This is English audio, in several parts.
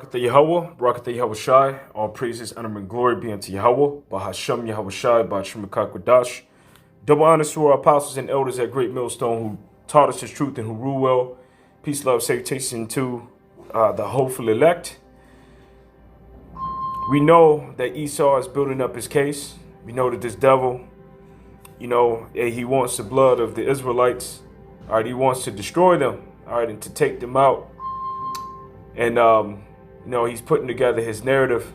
Barakatha Yahweh, Barakatha Yahweh Shai, all praises, honor, and glory be unto Yahweh, Bahasham Yahweh Shai, Bashim Kakwadash. Double honors to our apostles and elders at Great Millstone who taught us his truth and who rule well. Peace, love, salutation to the hopeful elect. We know that Esau is building up his case. We know that this devil, he wants the blood of the Israelites. All right, he wants to destroy them, all right, and to take them out. And, he's putting together his narrative.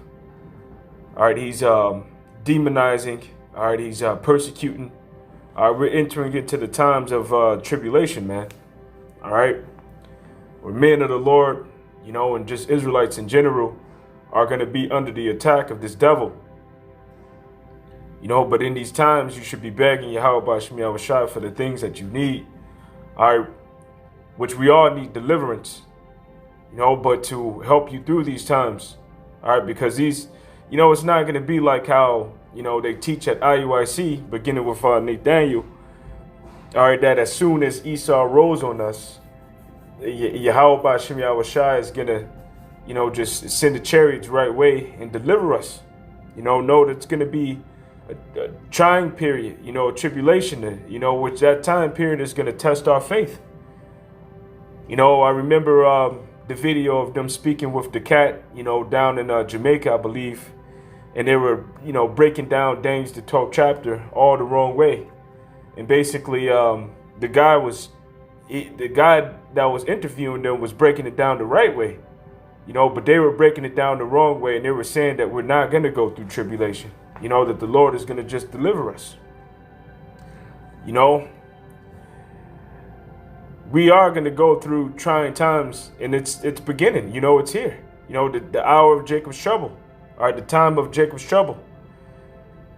All right, he's demonizing. All right, he's persecuting. All right, we're entering into the times of tribulation, man. All right, where men of the Lord, and just Israelites in general are going to be under the attack of this devil. But in these times, you should be begging Yahweh Bashim Yahweh Shai for the things that you need. All right, which we all need deliverance. But to help you through these times, all right, because these, it's not going to be like how, they teach at IUIC, beginning with Nathaniel, all right, that as soon as Esau rose on us, Yahweh Bashim Yahweh Shai is going to, just send the chariots right way and deliver us. Know that it's going to be a trying period, a tribulation, which that time period is going to test our faith. I remember the video of them speaking with the cat, down in Jamaica, I believe. And they were, breaking down Daniel's the 12th chapter all the wrong way. And basically, the guy that was interviewing them was breaking it down the right way. But they were breaking it down the wrong way. And they were saying that we're not going to go through tribulation. That the Lord is going to just deliver us. We are going to go through trying times, and it's beginning. It's here. The hour of Jacob's trouble. All right, the time of Jacob's trouble.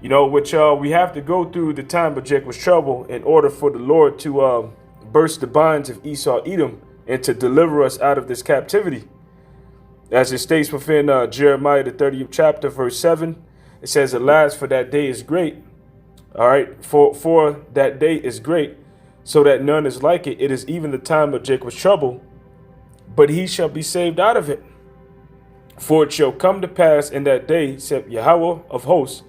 Which we have to go through the time of Jacob's trouble in order for the Lord to burst the bonds of Esau, Edom, and to deliver us out of this captivity. As it states within Jeremiah, the 30th chapter, verse 7, it says, "Alas, for that day is great." All right, for that day is great, so that none is like it. It is even the time of Jacob's trouble, but he shall be saved out of it. For it shall come to pass in that day, said Yahweh of hosts,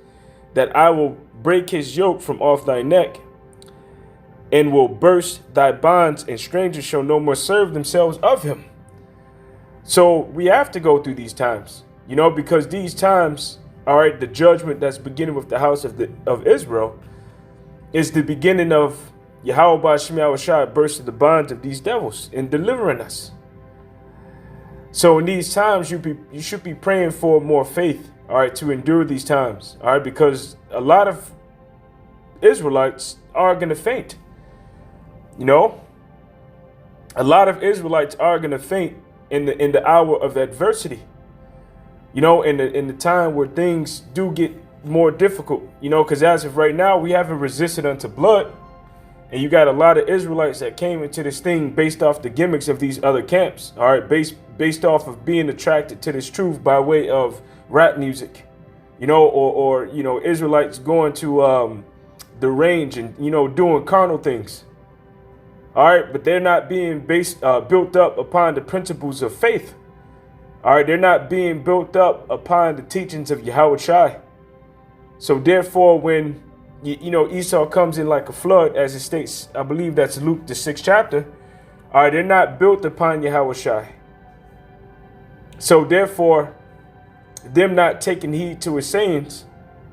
that I will break his yoke from off thy neck, and will burst thy bonds, and strangers shall no more serve themselves of him. So we have to go through these times, because these times, all right, the judgment that's beginning with the house of Israel is the beginning of Yahweh Bashim Yahweh Shai bursting the bonds of these devils and delivering us. So in these times, you should be praying for more faith, all right, to endure these times, all right, because a lot of Israelites are going to faint. A lot of Israelites are going to faint in the hour of adversity. In the time where things do get more difficult, because as of right now, we haven't resisted unto blood. And you got a lot of Israelites that came into this thing based off the gimmicks of these other camps. All right, based off of being attracted to this truth by way of rap music, or Israelites going to the range and doing carnal things. All right, but they're not being built up upon the principles of faith. All right, they're not being built up upon the teachings of Yahweh Shai. So therefore, when Esau comes in like a flood, as it states, I believe that's Luke, the 6th chapter. All right, they're not built upon Yahweh Shai. So therefore, them not taking heed to his sayings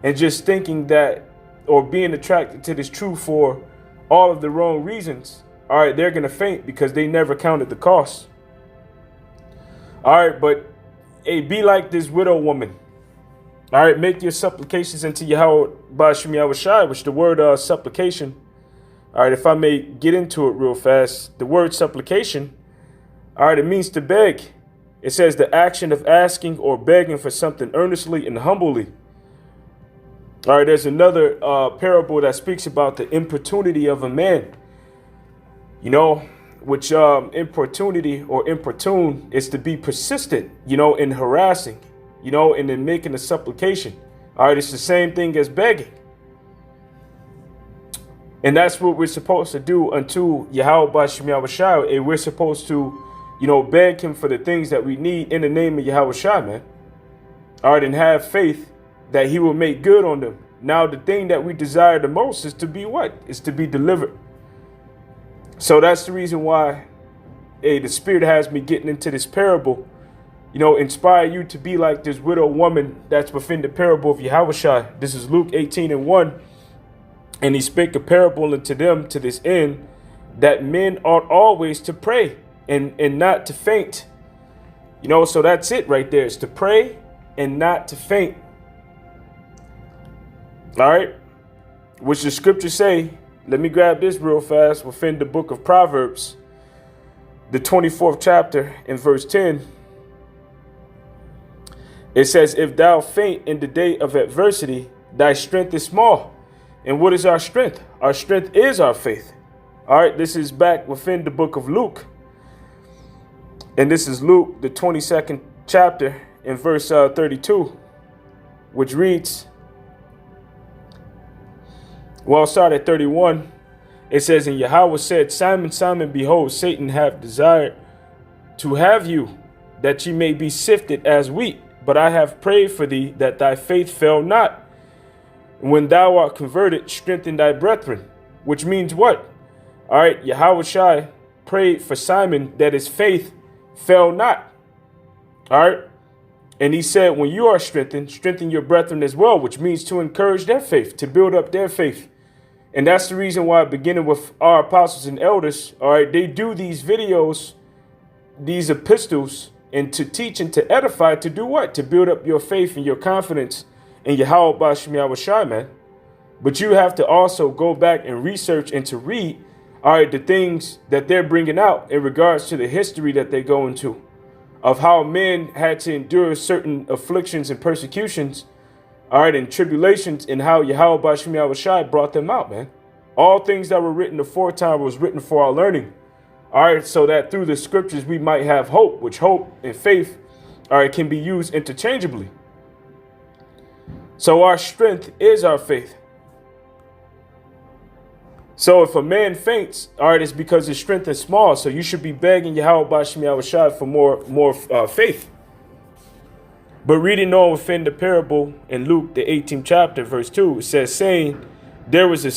and just thinking that, or being attracted to this truth for all of the wrong reasons, all right, they're going to faint because they never counted the cost. All right, but hey, be like this widow woman. All right, make your supplications unto Yahweh Bashim Yahweh Shai, which the word supplication, all right, if I may get into it real fast, the word supplication, all right, it means to beg. It says the action of asking or begging for something earnestly and humbly. All right, there's another parable that speaks about the importunity of a man, which importunity or importune is to be persistent, in harassing. And then making a supplication. All right, it's the same thing as begging. And that's what we're supposed to do unto Yahweh Bashim Yahweh Shai. And we're supposed to, beg him for the things that we need in the name of Yahweh Shai, man. All right, and have faith that he will make good on them. Now, the thing that we desire the most is to be what? Is to be delivered. So that's the reason why the Spirit has me getting into this parable, inspire you to be like this widow woman that's within the parable of Yahweh Shai. This is Luke 18:1. And he spake a parable unto them to this end, that men ought always to pray and not to faint. So that's it right there. It's to pray and not to faint. All right. Which the scriptures say, let me grab this real fast, within the book of Proverbs, the 24th chapter in verse 10. It says, if thou faint in the day of adversity, thy strength is small. And what is our strength? Our strength is our faith. All right, this is back within the book of Luke. And this is Luke, the 22nd chapter in verse 32, which reads, well, I'll start at 31. It says, and Yahweh said, Simon, Simon, behold, Satan hath desired to have you, that ye may be sifted as wheat. But I have prayed for thee, that thy faith fail not. When thou art converted, strengthen thy brethren. Which means what? All right, Yahweh Shai prayed for Simon that his faith fail not. All right. And he said, when you are strengthened, strengthen your brethren as well, which means to encourage their faith, to build up their faith. And that's the reason why, beginning with our apostles and elders, all right, they do these videos, these epistles, and to teach and to edify, to do what? To build up your faith and your confidence in Yahweh B'Shem Yahweh Shai, man. But you have to also go back and research and to read, all right, the things that they're bringing out in regards to the history that they go into, of how men had to endure certain afflictions and persecutions, all right, and tribulations, and how Yahweh B'Shem Yahweh Shai brought them out, man. All things that were written aforetime was written for our learning. All right, so that through the scriptures we might have hope, which hope and faith, all right, can be used interchangeably. So our strength is our faith. So if a man faints, all right, it's because his strength is small. So you should be begging Yahweh B'Shem Yahweh Shai for more faith. But reading on within the parable in Luke, the 18th chapter, verse 2, it says, saying, there was in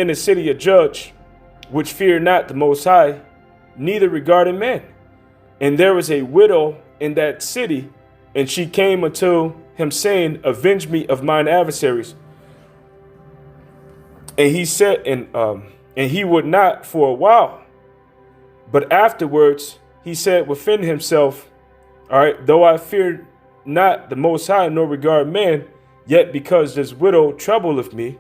a city a judge, which feared not the Most High, neither regarded man. And there was a widow in that city, and she came unto him, saying, avenge me of mine adversaries. And he said, and he would not for a while. But afterwards he said within himself, all right, though I fear not the Most High, nor regard man, yet because this widow troubleth me,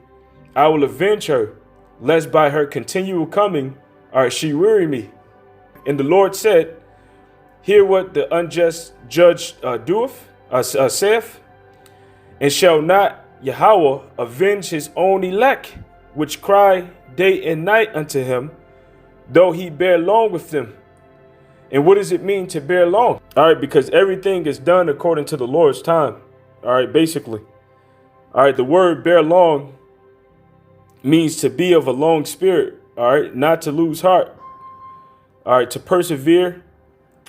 I will avenge her, lest by her continual coming, all right, she weary me. And the Lord said, hear what the unjust judge saith, and shall not Yahweh avenge his own elect, which cry day and night unto him, though he bear long with them? And what does it mean to bear long? All right, because everything is done according to the Lord's time. All right, basically. All right, the word bear long means to be of a long spirit. All right, not to lose heart. All right, to persevere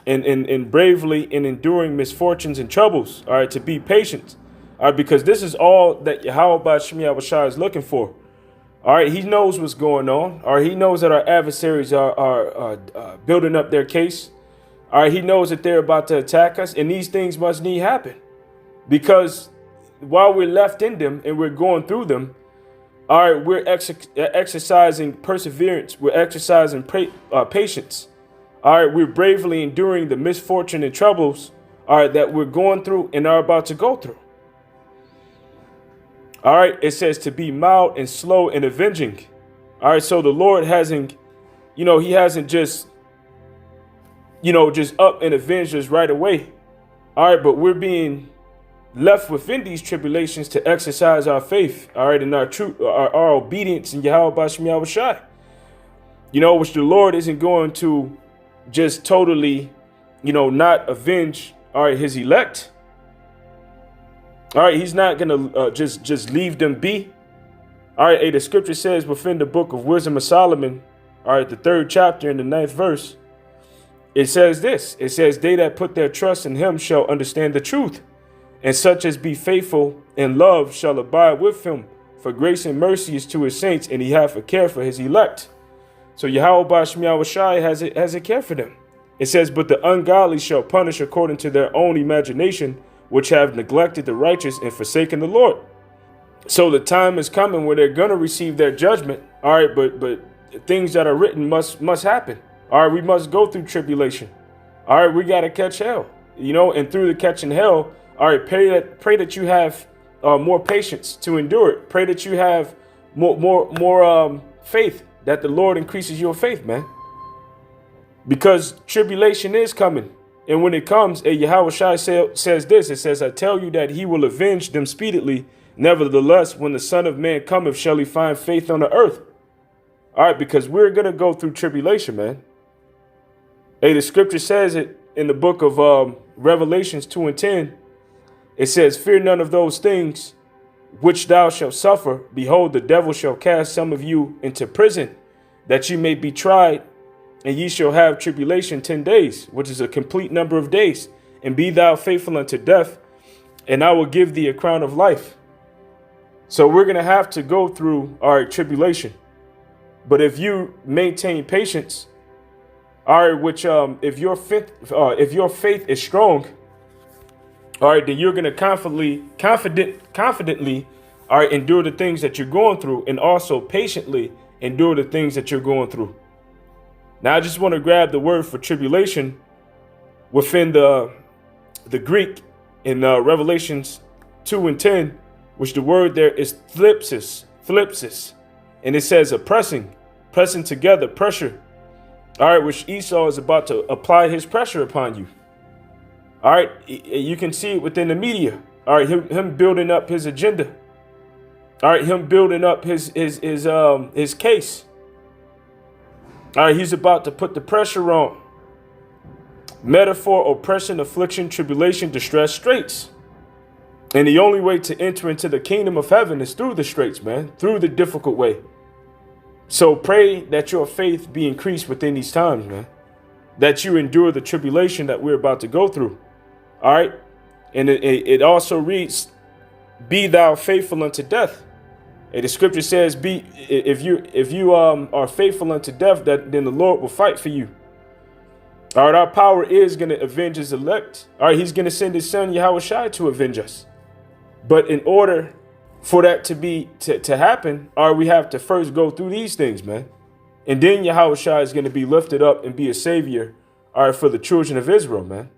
and bravely in enduring misfortunes and troubles. All right, to be patient. All right, because this is all that Yahweh B'Shem Yahweh Shai is looking for. All right, he knows what's going on. All right, he knows that our adversaries are building up their case. All right, he knows that they're about to attack us, and these things must need happen. Because while we're left in them and we're going through them, all right, we're exercising perseverance. We're exercising patience. All right, we're bravely enduring the misfortune and troubles, all right, that we're going through and are about to go through. All right, it says to be mild and slow in avenging. All right, so the Lord hasn't, he hasn't just up and avenged us right away. All right, but we're being left within these tribulations to exercise our faith, all right, and our obedience in Yahweh B'Shem Yahweh Shai. Which the Lord isn't going to just totally, not avenge, all right, his elect. All right, he's not going to just leave them be. All right, the scripture says within the book of Wisdom of Solomon, all right, the 3rd chapter and the 9th verse, It says this. It says, they that put their trust in him shall understand the truth, and such as be faithful in love shall abide with him. For grace and mercy is to his saints, and he hath a care for his elect. So Yahweh Ba'ashem Yahushai has a care for them. It says, but the ungodly shall punish according to their own imagination, which have neglected the righteous and forsaken the Lord. So the time is coming where they're going to receive their judgment. All right, but things that are written must happen. All right, we must go through tribulation. All right, we got to catch hell, you know, and through the catching hell, all right, pray that you have more patience to endure it. Pray that you have more faith, that the Lord increases your faith, man. Because tribulation is coming. And when it comes, Yahweh Shai says this. It says, I tell you that he will avenge them speedily. Nevertheless, when the Son of Man cometh, shall he find faith on the earth? All right, because we're going to go through tribulation, man. Hey, the scripture says it in the book of Revelations 2 and 10. It says, fear none of those things which thou shalt suffer. Behold, the devil shall cast some of you into prison, that ye may be tried, and ye shall have tribulation 10 days, which is a complete number of days. And be thou faithful unto death, and I will give thee a crown of life. So we're going to have to go through our tribulation. But if you maintain patience, all right, which if your faith is strong, all right, then you're going to confidently, all right, endure the things that you're going through, and also patiently endure the things that you're going through. Now, I just want to grab the word for tribulation within the Greek in Revelations 2 and 10, which the word there is thlipsis, and it says a pressing together, pressure. All right, which Esau is about to apply his pressure upon you. All right, you can see it within the media. All right, him building up his agenda. All right, him building up his case. All right, he's about to put the pressure on. Metaphor, oppression, affliction, tribulation, distress, straits. And the only way to enter into the kingdom of heaven is through the straits, man, through the difficult way. So pray that your faith be increased within these times, man, that you endure the tribulation that we're about to go through. All right. And it also reads, be thou faithful unto death. And the scripture says, if you are faithful unto death, then the Lord will fight for you. All right, our power is going to avenge his elect. All right, he's going to send his son Yahweh Shai to avenge us. But in order for that to happen, all right, we have to first go through these things, man. And then Yahweh Shai is going to be lifted up and be a savior, all right, for the children of Israel, man.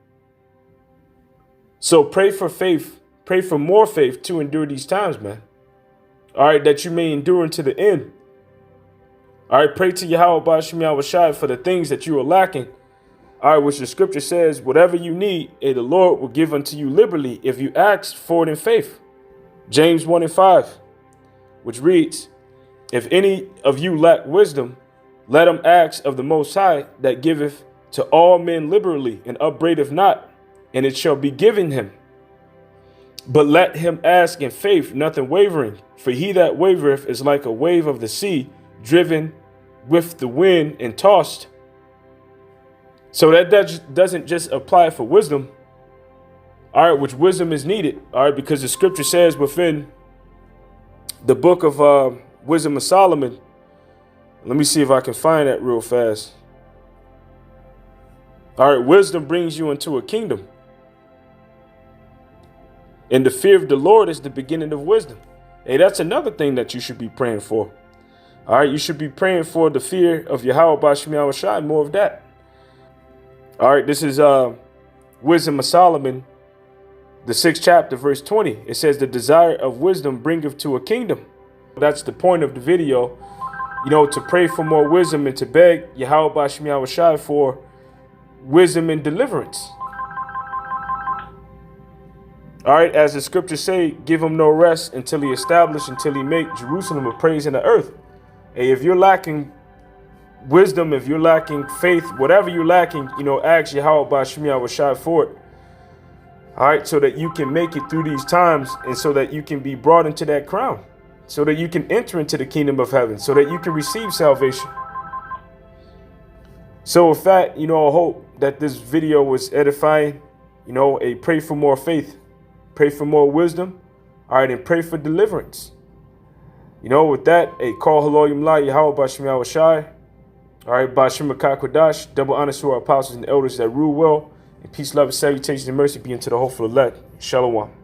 So pray for faith, pray for more faith to endure these times, man. All right, that you may endure unto the end. All right, pray to Yahweh Ba'ashem Yahushai for the things that you are lacking. All right, which the scripture says, whatever you need, the Lord will give unto you liberally if you ask for it in faith. James 1 and 5, which reads, if any of you lack wisdom, let him ask of the Most High, that giveth to all men liberally and upbraideth not, and it shall be given him. But let him ask in faith, nothing wavering. For he that wavereth is like a wave of the sea, driven with the wind and tossed. So that doesn't just apply for wisdom. All right, which wisdom is needed. All right, because the scripture says within the book of Wisdom of Solomon. Let me see if I can find that real fast. All right, wisdom brings you into a kingdom. And the fear of the Lord is the beginning of wisdom. Hey, that's another thing that you should be praying for. All right, you should be praying for the fear of Yahweh Ba'ashem Yahushai, more of that. All right, this is Wisdom of Solomon, the 6th chapter, verse 20. It says, the desire of wisdom bringeth to a kingdom. That's the point of the video, you know, to pray for more wisdom and to beg Yahweh Ba'ashem Yahushai for wisdom and deliverance. All right, as the scriptures say, give him no rest until he establish, until he make Jerusalem a praise in the earth. Hey, if you're lacking wisdom, if you're lacking faith, whatever you're lacking, you know, ask Yahweh Ba'ashem Yahushai for it. All right, so that you can make it through these times and so that you can be brought into that crown, so that you can enter into the kingdom of heaven, so that you can receive salvation. So with that, you know, I hope that this video was edifying. You know, pray for more faith, pray for more wisdom. All right, and pray for deliverance. You know, with that, call hello Yumla Yahweh Bashim Yahweh. All right, Bashim Kodash, double honors to our apostles and elders that rule well. And peace, love, and salutations and mercy be unto the hopeful elect. Shalom.